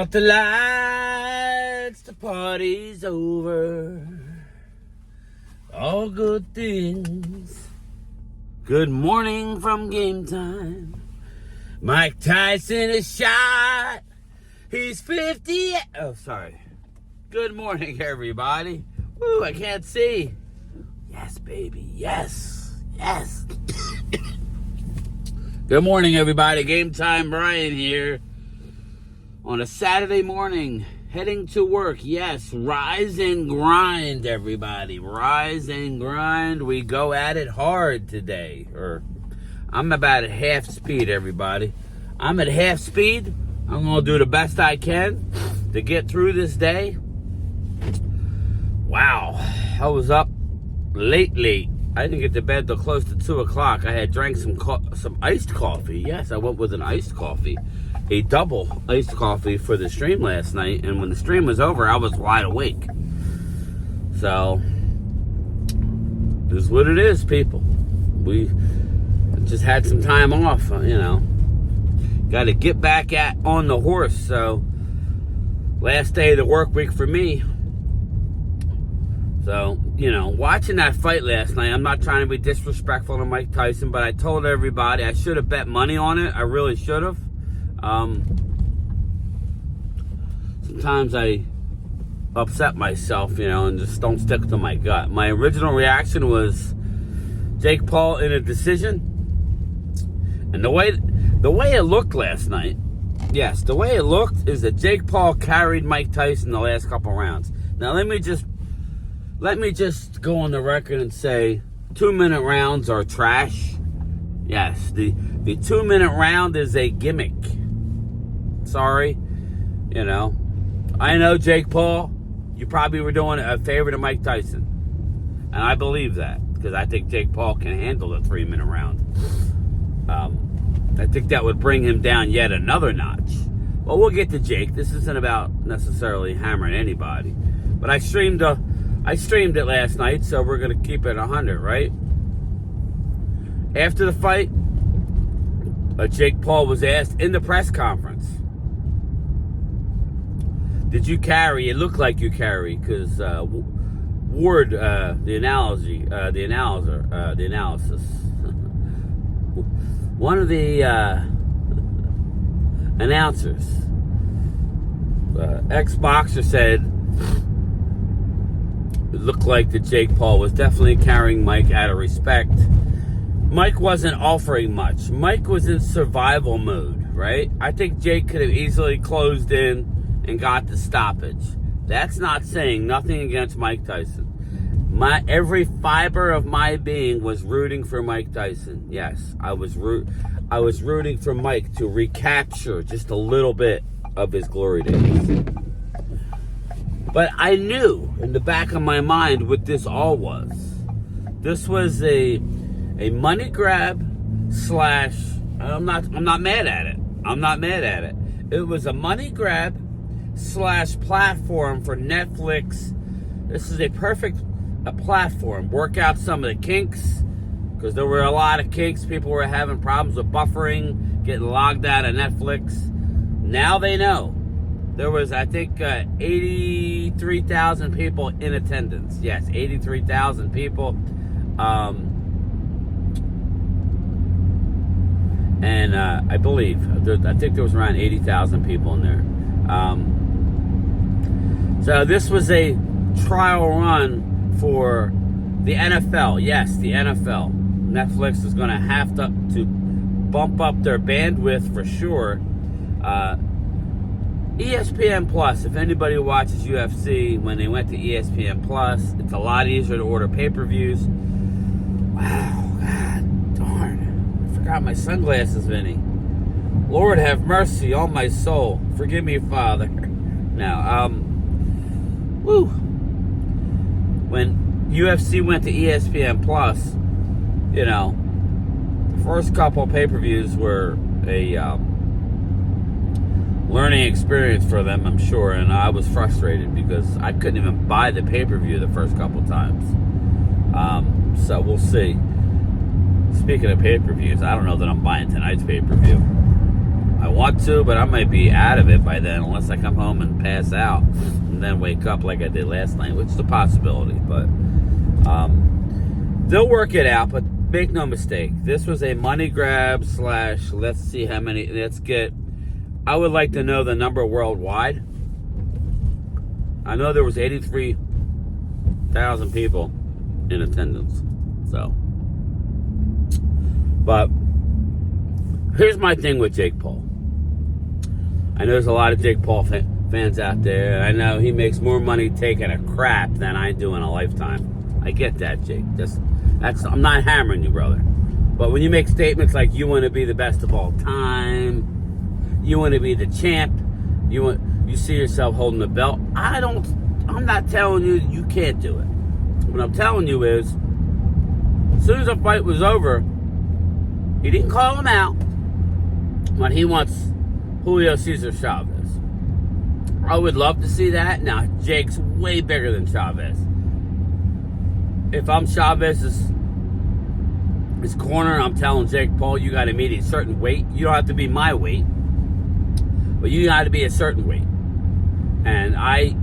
out the lights, the party's over. All good things. Good morning from game time. Mike Tyson is shot. He's 50. Oh, sorry. Good morning, everybody. Woo, I can't see. Yes, baby. Yes. Yes. Good morning, everybody. Game time, Brian here. On a Saturday morning, heading to work. Yes, rise and grind, everybody. Rise and grind. We go at it hard today. I'm about at half speed, everybody. I'm at half speed. I'm going to do the best I can to get through this day. Wow. I was up late. I didn't get to bed till close to 2 o'clock. I had drank some iced coffee. Yes, I went with an iced coffee. A double iced coffee for the stream last night. And when the stream was over, I was wide awake. So, this is what it is, people. We just had some time off, Got to get back on the horse. So, last day of the work week for me. So, watching that fight last night, I'm not trying to be disrespectful to Mike Tyson, but I told everybody I should have bet money on it. I really should have. Sometimes I upset myself, and just don't stick to my gut. My original reaction was Jake Paul in a decision. And the way it looked last night, yes, the way it looked is that Jake Paul carried Mike Tyson the last couple rounds. Now, let me just go on the record and say 2-minute rounds are trash. Yes, the 2-minute round is a gimmick. Sorry. I know Jake Paul, you probably were doing a favor to Mike Tyson. And I believe that because I think Jake Paul can handle the 3-minute round. I think that would bring him down yet another notch. Well, we'll get to Jake. This isn't about necessarily hammering anybody. But I streamed it last night, so we're going to keep it 100, right? After the fight, Jake Paul was asked in the press conference, did you carry? It looked like you carry, because Ward, the analysis, one of the announcers, ex-boxer said, it looked like that Jake Paul was definitely carrying Mike out of respect. Mike wasn't offering much. Mike was in survival mode, right? I think Jake could have easily closed in and got the stoppage. That's not saying nothing against Mike Tyson. Every fiber of my being was rooting for Mike Tyson. Yes, I was rooting for Mike to recapture just a little bit of his glory days. But I knew in the back of my mind what this all was. This was a money grab slash, I'm not mad at it. I'm not mad at it. It was a money grab slash platform for Netflix. This is a perfect platform. Work out some of the kinks, because there were a lot of kinks. People were having problems with buffering, getting logged out of Netflix. Now they know. There was, I think, 83,000 people in attendance. Yes, 83,000 people. And I think there was around 80,000 people in there. So this was a trial run for the NFL. Yes, the NFL. Netflix is going to have to bump up their bandwidth for sure. ESPN Plus, if anybody watches UFC, when they went to ESPN Plus, it's a lot easier to order pay-per-views. Wow, God darn. I forgot my sunglasses, Vinny. Lord have mercy on my soul. Forgive me, Father. Now, when UFC went to ESPN Plus, the first couple pay-per-views were a learning experience for them, I'm sure, and I was frustrated because I couldn't even buy the pay-per-view the first couple times. So we'll see. Speaking of pay-per-views, I don't know that I'm buying tonight's pay-per-view. I want to, but I might be out of it by then unless I come home and pass out and then wake up like I did last night, which is a possibility. But they'll work it out. But make no mistake, this was a money grab / let's see how many, I would like to know the number worldwide. I know there was 83,000 people in attendance. So, but here's my thing with Jake Paul. I know there's a lot of Jake Paul fans out there. I know he makes more money taking a crap than I do in a lifetime. I get that, Jake. I'm not hammering you, brother. But when you make statements like you want to be the best of all time, you want to be the champ, you see yourself holding the belt, I'm not telling you you can't do it. What I'm telling you is, as soon as the fight was over, he didn't call him out, but he wants Julio Cesar Chavez. I would love to see that. Now, Jake's way bigger than Chavez. If I'm Chavez's corner, I'm telling Jake Paul, you got to meet a certain weight. You don't have to be my weight, but you got to be a certain weight. And I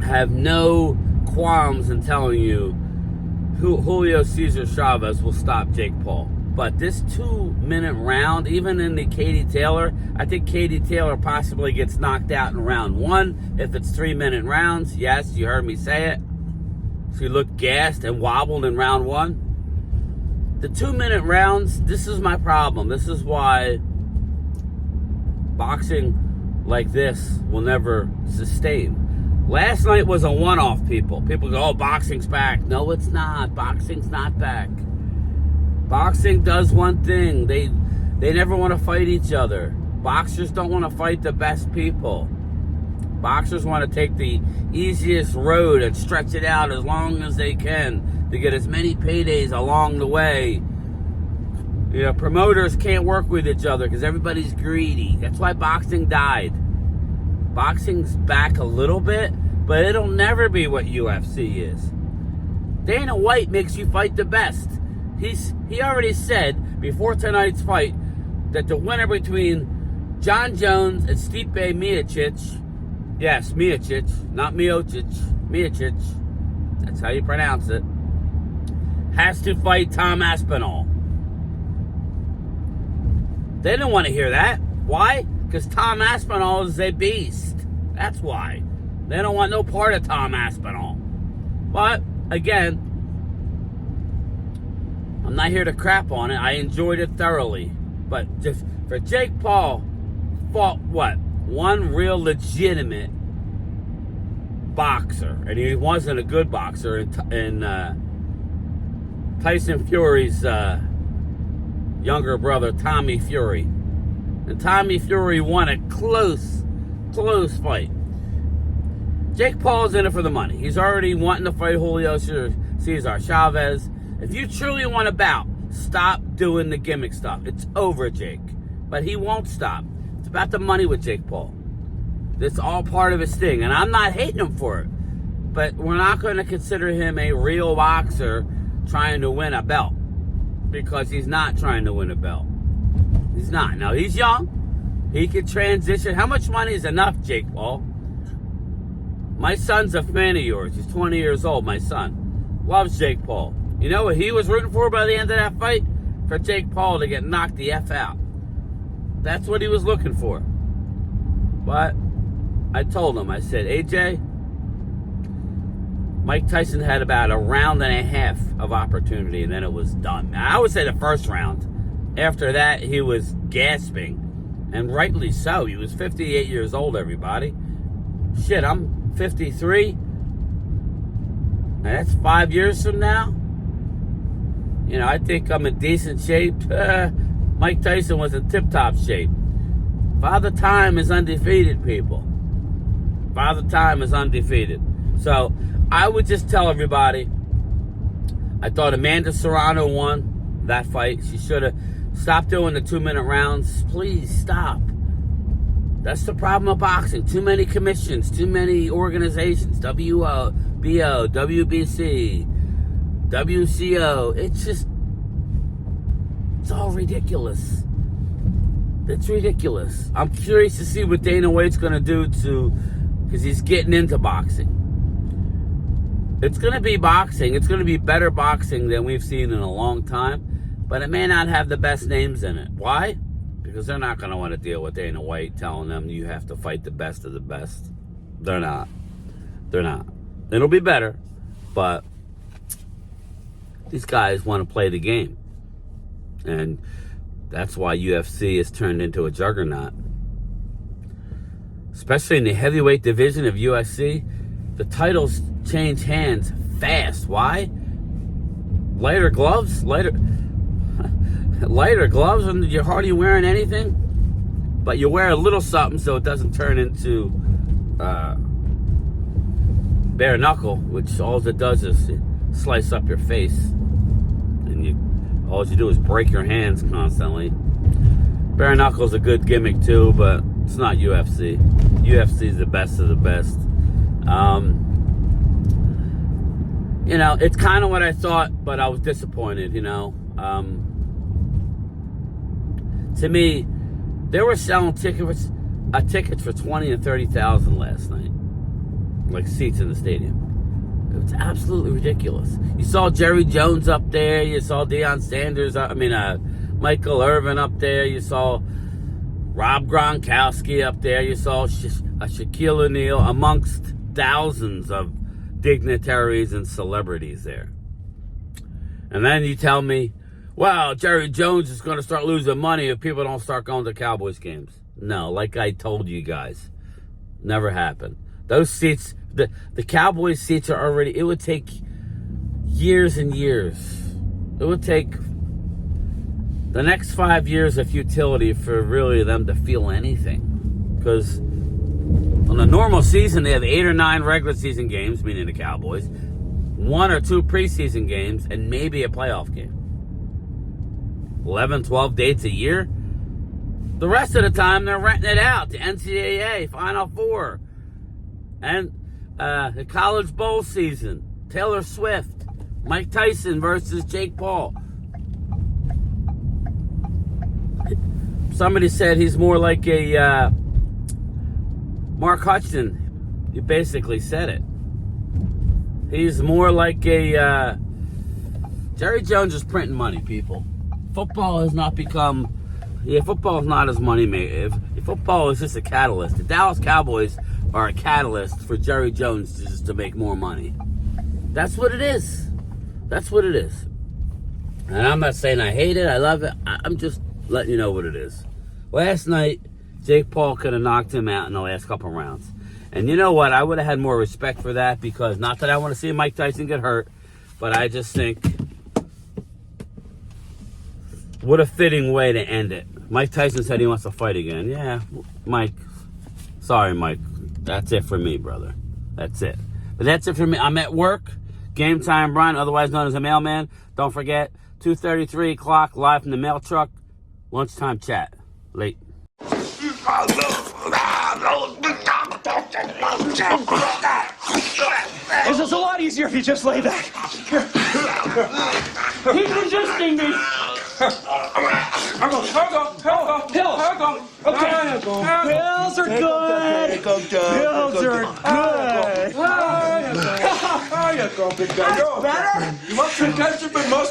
have no qualms in telling you Julio Cesar Chavez will stop Jake Paul. But this 2-minute round, even in the Katie Taylor, I think Katie Taylor possibly gets knocked out in round 1 if it's 3-minute rounds. Yes, you heard me say it. She looked gassed and wobbled in round 1. The 2-minute rounds, this is my problem. This is why boxing like this will never sustain. Last night was a one-off, people. People go, oh, boxing's back. No, it's not. Boxing's not back. Boxing does one thing. They never want to fight each other. Boxers don't want to fight the best people. Boxers want to take the easiest road and stretch it out as long as they can to get as many paydays along the way. You know, promoters can't work with each other because everybody's greedy. That's why boxing died. Boxing's back a little bit, but it'll never be what UFC is. Dana White makes you fight the best. He already said before tonight's fight that the winner between John Jones and Stipe Miocic, yes, Miocic, not Miocic, Miocic, that's how you pronounce it, has to fight Tom Aspinall. They didn't want to hear that. Why? Because Tom Aspinall is a beast. That's why. They don't want no part of Tom Aspinall. But, again, I'm not here to crap on it. I enjoyed it thoroughly. But just for Jake Paul, fought what? One real legitimate boxer. And he wasn't a good boxer in Tyson Fury's younger brother, Tommy Fury. And Tommy Fury won a close fight. Jake Paul's in it for the money. He's already wanting to fight Julio Cesar Chavez. If you truly want a bout, stop doing the gimmick stuff. It's over, Jake. But he won't stop. It's about the money with Jake Paul. It's all part of his thing. And I'm not hating him for it. But we're not going to consider him a real boxer trying to win a belt. Because he's not trying to win a belt. He's not. Now, he's young. He could transition. How much money is enough, Jake Paul? My son's a fan of yours. He's 20 years old, my son. Loves Jake Paul. You know what he was rooting for by the end of that fight? For Jake Paul to get knocked the F out. That's what he was looking for. But I told him, I said, AJ, Mike Tyson had about a round and a half of opportunity, and then it was done. Now, I would say the first round. After that, he was gasping. And rightly so. He was 58 years old, everybody. Shit, I'm 53. And that's 5 years from now. You know, I think I'm in decent shape. Mike Tyson was in tip-top shape. Father Time is undefeated, people. Father Time is undefeated. So, I would just tell everybody, I thought Amanda Serrano won that fight. She should have stopped doing the 2-minute rounds. Please stop. That's the problem of boxing. Too many commissions, too many organizations. WBO, WBC, WCO. It's all ridiculous. It's ridiculous. I'm curious to see what Dana White's going to do because he's getting into boxing. It's going to be boxing. It's going to be better boxing than we've seen in a long time, but it may not have the best names in it. Why? Because they're not going to want to deal with Dana White telling them you have to fight the best of the best. They're not. They're not. It'll be better, but these guys want to play the game. And that's why UFC has turned into a juggernaut. Especially in the heavyweight division of UFC, the titles change hands fast. Why? Lighter gloves? Lighter gloves, and you're hardly wearing anything. But you wear a little something so it doesn't turn into bare knuckle, which all it does is slice up your face. And all you do is break your hands constantly. Bare knuckle's a good gimmick too, but it's not UFC. UFC is the best of the best. It's kind of what I thought, but I was disappointed, To me, they were selling tickets for 20 and 30,000 last night, like seats in the stadium. It was absolutely ridiculous. You saw Jerry Jones up there. You saw Deion Sanders. Michael Irvin up there. You saw Rob Gronkowski up there. You saw Shaquille O'Neal amongst thousands of dignitaries and celebrities there. And then you tell me, wow, Jerry Jones is going to start losing money if people don't start going to Cowboys games. No, like I told you guys, never happened. Those seats, the Cowboys seats are already, it would take years and years. It would take the next 5 years of futility for really them to feel anything. Because on a normal season, they have 8 or 9 regular season games, meaning the Cowboys, 1 or 2 preseason games, and maybe a playoff game. 11, 12 dates a year. The rest of the time, they're renting it out to NCAA, Final Four, and the College Bowl season. Taylor Swift, Mike Tyson versus Jake Paul. Somebody said he's more like a Mark Hutchinson. You basically said it. He's more like a Jerry Jones is printing money, people. Football has not become... football is not as money maker. Football is just a catalyst. The Dallas Cowboys are a catalyst for Jerry Jones just to make more money. That's what it is. That's what it is. And I'm not saying I hate it. I love it. I'm just letting you know what it is. Last night, Jake Paul could have knocked him out in the last couple rounds. And you know what? I would have had more respect for that because not that I want to see Mike Tyson get hurt, but I just think what a fitting way to end it. Mike Tyson said he wants to fight again. Yeah, Mike. Sorry, Mike. That's it for me, brother. That's it. But that's it for me. I'm at work. Game Time Brian, otherwise known as a mailman. Don't forget, 2:33 o'clock, live from the mail truck. Lunchtime chat. Late. This is a lot easier if you just lay back. He's resisting me. Pills are good. Pills are good. How you go, big guy? Better? You must have been most